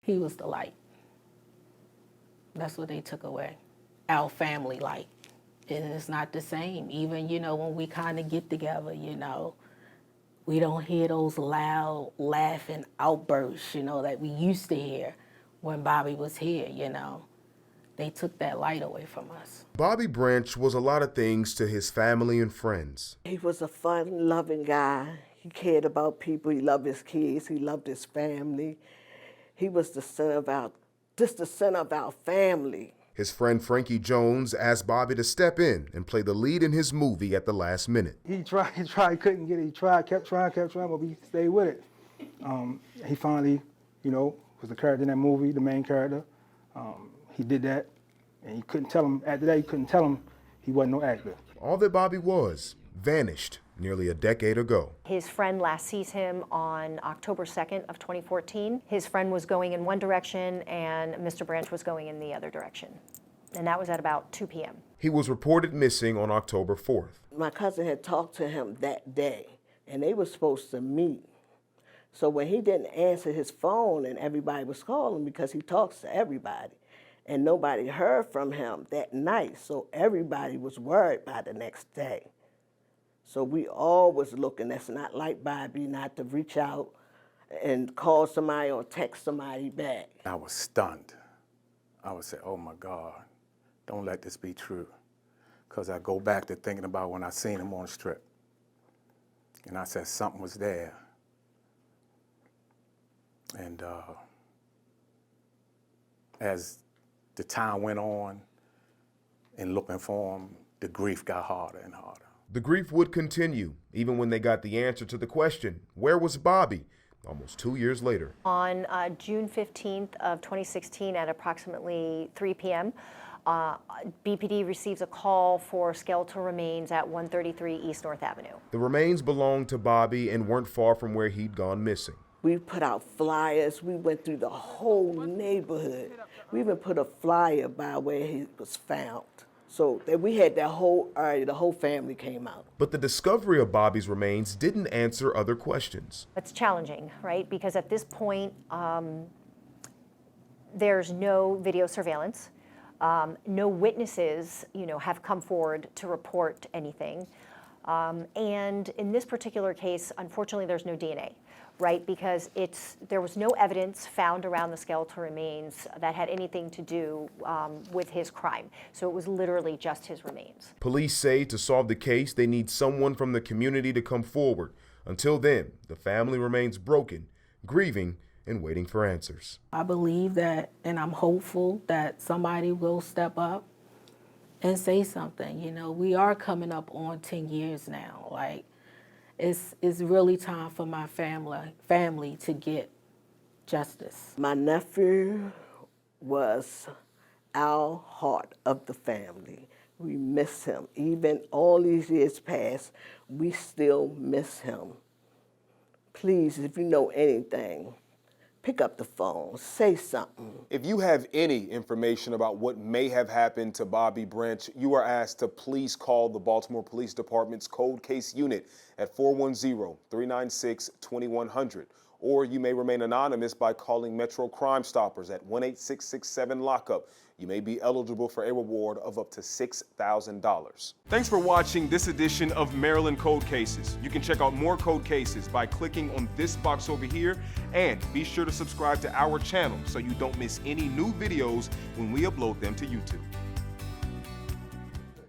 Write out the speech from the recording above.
He was the light. That's what they took away. Our family light. And it's not the same. Even, you know, when we kind of get together, you know, we don't hear those loud laughing outbursts, you know, that we used to hear when Bobby was here, you know. They took that light away from us. Bobby Branch was a lot of things to his family and friends. He was a fun, loving guy. He cared about people. He loved his kids. He loved his family. He was the center of our family. His friend Frankie Jones asked Bobby to step in and play the lead in his movie at the last minute. He tried, couldn't get it. He tried, kept trying, but we stayed with it. He finally, you know, was the character in that movie, the main character. He did that, and he couldn't tell him, after that, he couldn't tell him he wasn't no actor. All that Bobby was vanished nearly a decade ago. His friend last sees him on October 2nd of 2014. His friend was going in one direction and Mr. Branch was going in the other direction. And that was at about 2 p.m. He was reported missing on October 4th. My cousin had talked to him that day, and they were supposed to meet. So when he didn't answer his phone and everybody was calling because he talks to everybody, and nobody heard from him that night, so everybody was worried by the next day. So we all was looking. That's not like Bobby, not to reach out and call somebody or text somebody back. I was stunned. I would say, oh my God, don't let this be true. Because I go back to thinking about when I seen him on the strip. And I said something was there. And as the time went on and looking for him, the grief got harder and harder. The grief would continue, even when they got the answer to the question, where was Bobby? Almost 2 years later. On June 15th of 2016 at approximately 3 p.m., BPD receives a call for skeletal remains at 133 East North Avenue. The remains belonged to Bobby and weren't far from where he'd gone missing. We put out flyers. We went through the whole neighborhood. We even put a flyer by where he was found. So that we had that whole area, the whole family came out. But the discovery of Bobby's remains didn't answer other questions. It's challenging, right? Because at this point, there's no video surveillance. No witnesses, you know, have come forward to report anything. And in this particular case, unfortunately, there's no DNA. Right, because there was no evidence found around the skeletal remains that had anything to do with his crime. So it was literally just his remains. Police say to solve the case, they need someone from the community to come forward. Until then, the family remains broken, grieving, and waiting for answers. I believe that, and I'm hopeful that somebody will step up and say something. You know, we are coming up on 10 years now. Like, it's really time for my family to get justice. My nephew was our heart of the family. We miss him. Even all these years past, we still miss him. Please, if you know anything, pick up the phone, say something. If you have any information about what may have happened to Bobby Branch, you are asked to please call the Baltimore Police Department's Cold Case Unit at 410-396-2100. Or you may remain anonymous by calling Metro Crime Stoppers at 1-866-7-LOCK-UP. You may be eligible for a reward of up to $6,000. Thanks for watching this edition of Maryland Cold Cases. You can check out more cold cases by clicking on this box over here, and be sure to subscribe to our channel so you don't miss any new videos when we upload them to YouTube.